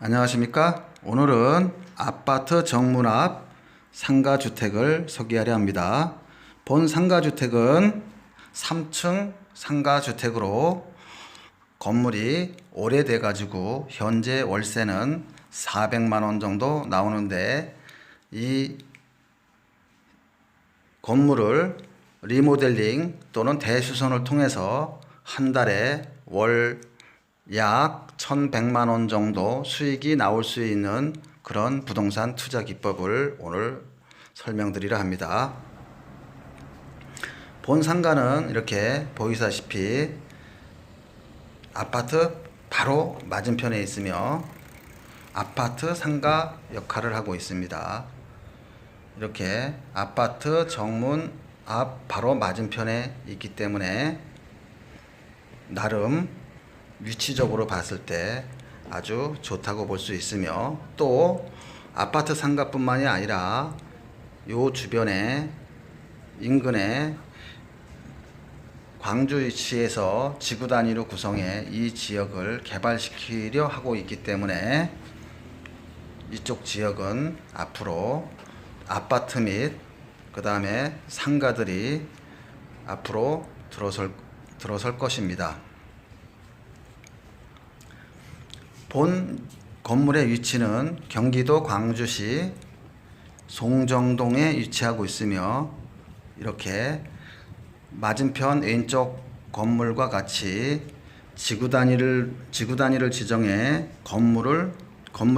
안녕하십니까? 오늘은 아파트 정문 앞 상가주택을 소개하려 합니다. 본 상가주택은 3층 상가주택으로 건물이 오래돼 가지고 현재 월세는 400만 원 정도 나오는데, 이 건물을 리모델링 또는 대수선을 통해서 한 달에 월 약 1100만 원 정도 수익이 나올 수 있는 그런 부동산 투자 기법을 오늘 설명드리려 합니다. 본 상가는 이렇게 보이시다시피 아파트 바로 맞은편에 있으며 아파트 상가 역할을 하고 있습니다. 이렇게 아파트 정문 앞 바로 맞은편에 있기 때문에 나름 위치적으로 봤을 때 아주 좋다고 볼 수 있으며, 또 아파트 상가뿐만이 아니라 요 주변에 인근에 광주시에서 지구 단위로 구성해 이 지역을 개발시키려 하고 있기 때문에 이쪽 지역은 앞으로 아파트 및 그 다음에 상가들이 앞으로 들어설 것입니다. 본 건물의 위치는 경기도 광주시 송정동에 위치하고 있으며, 이렇게 맞은편 왼쪽 건물과 같이 지구 단위를 지정해 건물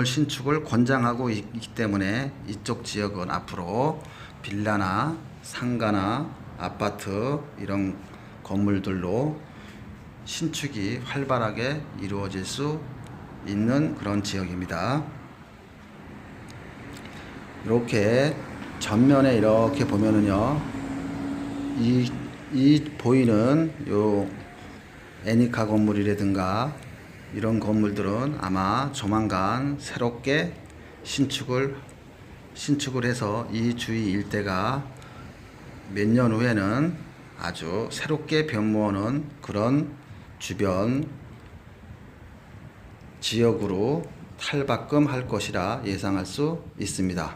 신축을 권장하고 있기 때문에 이쪽 지역은 앞으로 빌라나 상가나 아파트 이런 건물들로 신축이 활발하게 이루어질 수 있는 그런 지역입니다. 이렇게 전면에 이렇게 보면은요, 이 보이는 요 애니카 건물이라든가 이런 건물들은 아마 조만간 새롭게 신축을 해서 이 주위 일대가 몇 년 후에는 아주 새롭게 변모하는 그런 주변 지역으로 탈바꿈할 것이라 예상할 수 있습니다.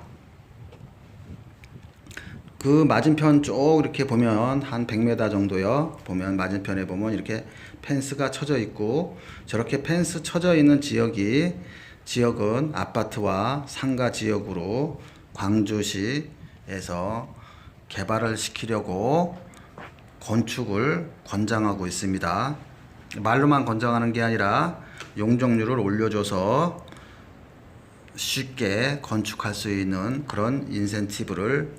그 맞은편 쭉 이렇게 보면 한 100m 정도요. 보면 맞은편에 보면 이렇게 펜스가 쳐져 있고, 저렇게 펜스 쳐져 있는 지역은 아파트와 상가 지역으로 광주시에서 개발을 시키려고 건축을 권장하고 있습니다. 말로만 권장하는 게 아니라 용적률을 올려줘서 쉽게 건축할 수 있는 그런 인센티브를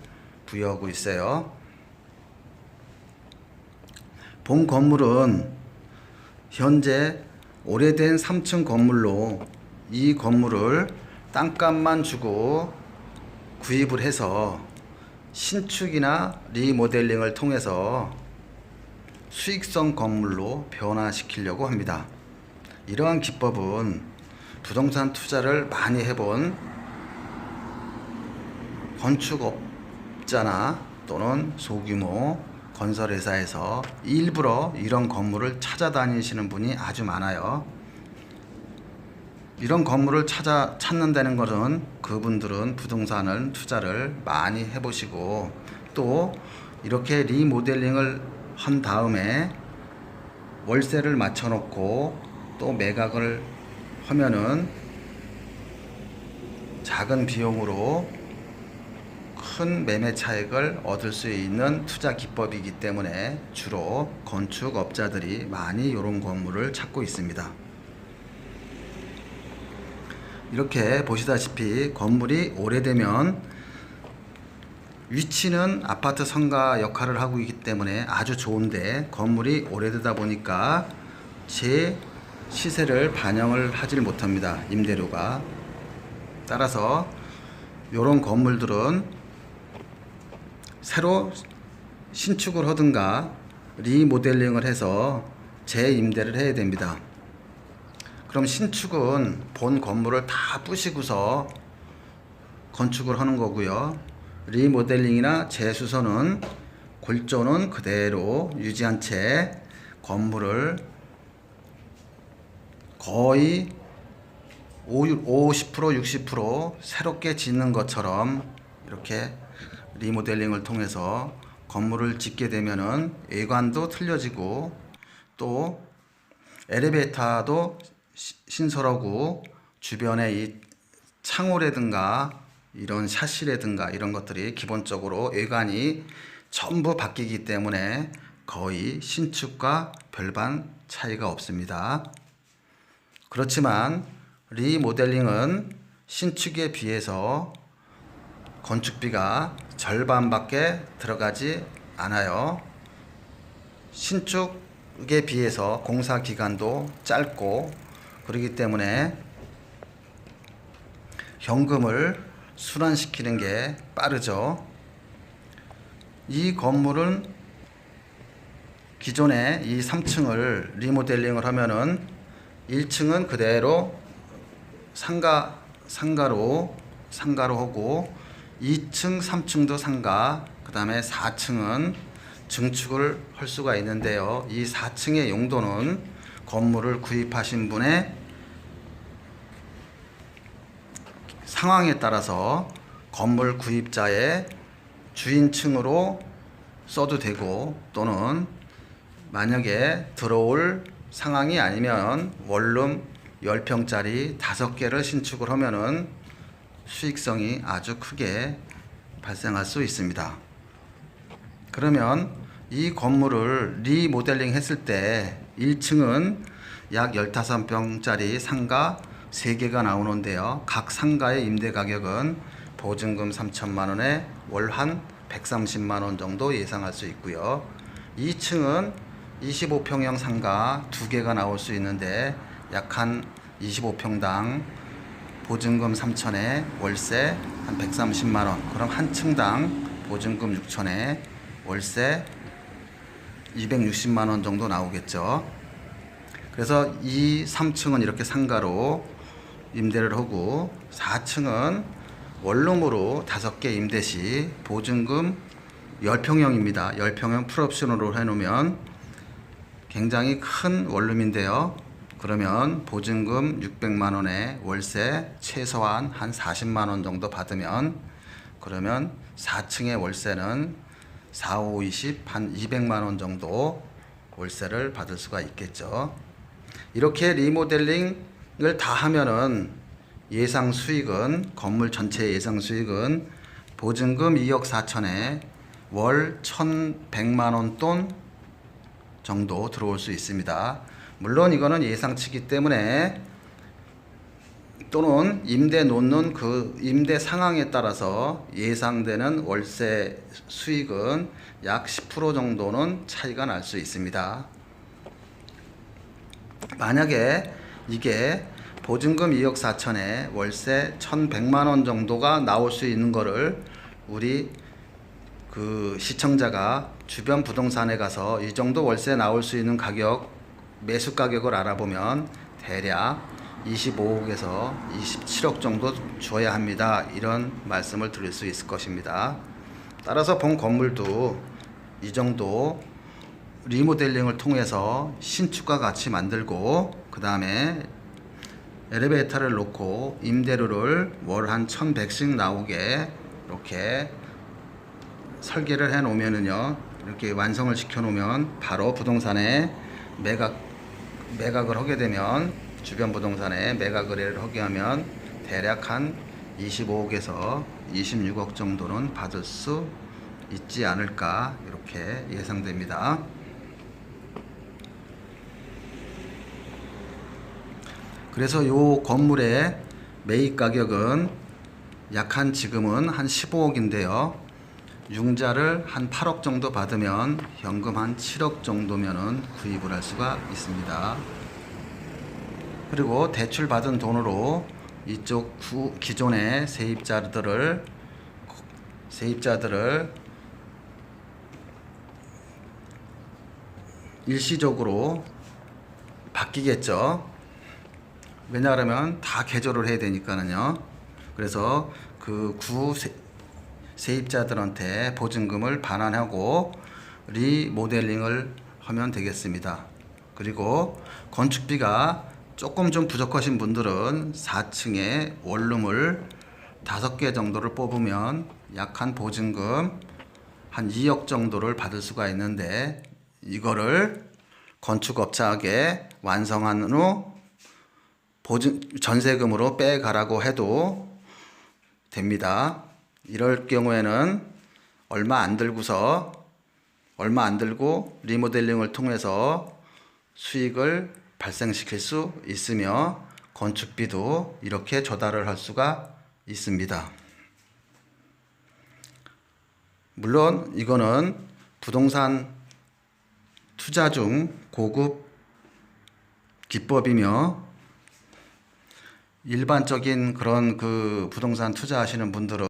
부여하고 있어요. 본 건물은 현재 오래된 3층 건물로 이 건물을 땅값만 주고 구입을 해서 신축이나 리모델링을 통해서 수익성 건물로 변화시키려고 합니다. 이러한 기법은 부동산 투자를 많이 해본 건축업자나 또는 소규모 건설회사에서 일부러 이런 건물을 찾아다니시는 분이 아주 많아요. 이런 건물을 찾는다는 것은 그분들은 부동산을 투자를 많이 해보시고, 또 이렇게 리모델링을 한 다음에 월세를 맞춰놓고 또 매각을 하면은 작은 비용으로 큰 매매 차익을 얻을 수 있는 투자 기법이기 때문에 주로 건축업자들이 많이 이런 건물을 찾고 있습니다. 이렇게 보시다시피 건물이 오래되면 위치는 아파트 상가 역할을 하고 있기 때문에 아주 좋은데, 건물이 오래되다 보니까 제 시세를 반영을 하질 못합니다, 임대료가. 따라서 이런 건물들은 새로 신축을 하든가 리모델링을 해서 재임대를 해야 됩니다. 그럼 신축은 본 건물을 다 부시고서 건축을 하는 거고요. 리모델링이나 재수선은 골조는 그대로 유지한 채 건물을 거의 50%, 60% 새롭게 짓는 것처럼 이렇게 리모델링을 통해서 건물을 짓게 되면은 외관도 틀려지고 또 엘리베이터도 신설하고 주변에 이 창호라든가 이런 샤시라든가 이런 것들이 기본적으로 외관이 전부 바뀌기 때문에 거의 신축과 별반 차이가 없습니다. 그렇지만 리모델링은 신축에 비해서 건축비가 절반밖에 들어가지 않아요. 신축에 비해서 공사 기간도 짧고 그렇기 때문에 현금을 순환시키는 게 빠르죠. 이 건물은 기존에 이 3층을 리모델링을 하면은 1층은 그대로 상가로 하고 2층, 3층도 상가, 그 다음에 4층은 증축을 할 수가 있는데요. 이 4층의 용도는 건물을 구입하신 분의 상황에 따라서 건물 구입자의 주인층으로 써도 되고 또는 만약에 들어올 상황이 아니면 원룸 10평짜리 5개를 신축을 하면은 수익성이 아주 크게 발생할 수 있습니다. 그러면 이 건물을 리모델링 했을 때 1층은 약 15평짜리 상가 3개가 나오는데요. 각 상가의 임대 가격은 보증금 3천만 원에 월 한 130만 원 정도 예상할 수 있고요. 2층은 25평형 상가 2개가 나올 수 있는데 약 한 25평당 보증금 3천에 월세 한 130만 원. 그럼 한 층당 보증금 6천에 월세 260만 원 정도 나오겠죠. 그래서 이 3층은 이렇게 상가로 임대를 하고 4층은 원룸으로 5개 임대 시 보증금 10평형입니다. 10평형 풀옵션으로 해놓으면 굉장히 큰 원룸인데요. 그러면 보증금 600만 원에 월세 최소한 한 40만 원 정도 받으면 그러면 4층의 월세는 4, 5, 20, 한 200만 원 정도 월세를 받을 수가 있겠죠. 이렇게 리모델링을 다 하면은 예상 수익은 건물 전체 예상 수익은 보증금 2억 4천에 월 1,100만 원 돈 정도 들어올 수 있습니다. 물론 이거는 예상치기 때문에 또는 임대 놓는 그 임대 상황에 따라서 예상되는 월세 수익은 약 10% 정도는 차이가 날 수 있습니다. 만약에 이게 보증금 2억 4천에 월세 1,100만 원 정도가 나올 수 있는 거를 우리 그 시청자가 주변 부동산에 가서 이 정도 월세 나올 수 있는 가격 매수 가격을 알아보면 대략 25억에서 27억 정도 줘야 합니다. 이런 말씀을 드릴 수 있을 것입니다. 따라서 본 건물도 이 정도 리모델링을 통해서 신축과 같이 만들고 그 다음에 엘리베이터를 놓고 임대료를 월 한 1,100씩 나오게 이렇게 설계를 해 놓으면은요, 이렇게 완성을 시켜 놓으면 바로 부동산에 매각을 하게 되면 주변 부동산에 매각 거래를 하게 하면 대략 한 25억에서 26억 정도는 받을 수 있지 않을까 이렇게 예상됩니다. 그래서 이 건물의 매입 가격은 약 한 지금은 한 15억인데요. 융자를 한 8억 정도 받으면 현금 한 7억 정도면은 구입을 할 수가 있습니다. 그리고 대출 받은 돈으로 이쪽 기존의 세입자들을 일시적으로 바뀌겠죠. 왜냐하면 다 개조를 해야 되니까는요. 그래서 그 세입자들한테 보증금을 반환하고 리모델링을 하면 되겠습니다. 그리고 건축비가 조금 좀 부족하신 분들은 4층에 원룸을 5개 정도를 뽑으면 약 한 보증금 한 2억 정도를 받을 수가 있는데, 이거를 건축업자에게 완성한 후 전세금으로 빼가라고 해도 됩니다. 이럴 경우에는 얼마 안 들고 리모델링을 통해서 수익을 발생시킬 수 있으며 건축비도 이렇게 조달을 할 수가 있습니다. 물론 이거는 부동산 투자 중 고급 기법이며, 일반적인 그런 그 부동산 투자하시는 분들은